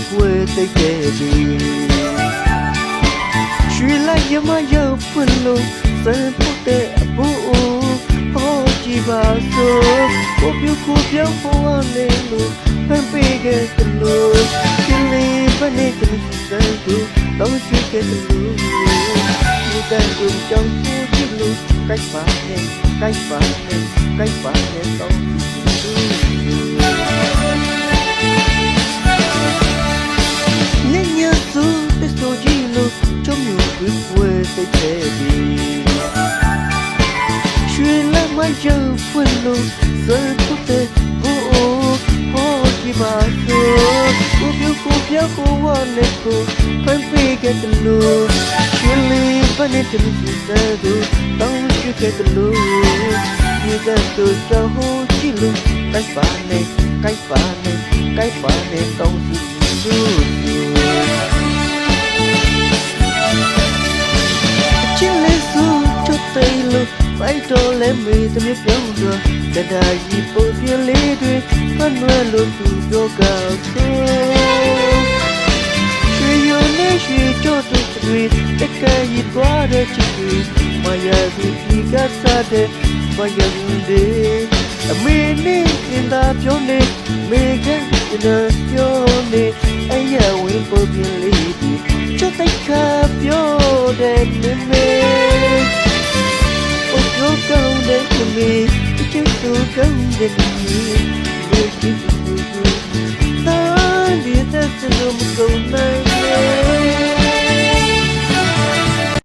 ပွဲတိတ်ခဲ့ပြီရွှေလိုက်ရမရောက်ဖွင့်လို့စံဖို့တဲ့အဖို့ဟောကြည့်ပါစို့ကိုပြူကိုပြောင်းဖို့အနေလို့ဖန်ပေးခဲ့တယ်လို့ဒီလေးပနေကလေးစံတို့တော့ကြည့်ခဲ့တယ်လို့ဒီကံကိုကြောင်းဖို့ကြည့်လို့ကိုက်ပါနဲ့ကိုက်ပါနဲ့ကိုက်ပါနဲ့တော့ညညစုတဆိုကြည့်လို့ချုံမျိုးပွဲတိတ်ခဲ့ပြီရွှေလက်မရောက်ဖွင့်လို့စံဖို့တဲ့ဟောကြည့်ပါစို့ကိုပြူကိုပြောင်းဖို့အနေကိုဖန်ပေးခဲ့တယ်လို့ရွှေလေးပနေကလေးစံတို့တော့ကြည့်ခဲ့တယ်လို့ဒီကံတို့ကြောင်းကြည့်လို့ကိုက်ပါနဲ့ကိုက်ပါနဲ့ကိုက်ပါနဲ့တော့ကြည့်လို့ချစ်လေးစုချွတ်တယ်လို့ပိုက်တော်လည်းမေးသမီးပြောင်းတော့တရားကြီးပုံပြလေးတွေဖန်ွယ်လို့သူတို့ကောက်ဆိုရွှေရုံနဲ့ရွှေကြော့တို့တွေတကယ်ကြီးသွားတဲ့ချစ်တွေမရဘူးဒီကစားတဲ့ဘာရဘူးတဲ့အမေနဲ့စင်သာပြောနေမေကကျွန်တော်ပြောနေအရာဝင်ပုံပြလေးတွေချွတ်တိုက်ခါပြောတဲ့မေYou're going to me, just so going to me. You're just so good. I'm the best of them, go my way.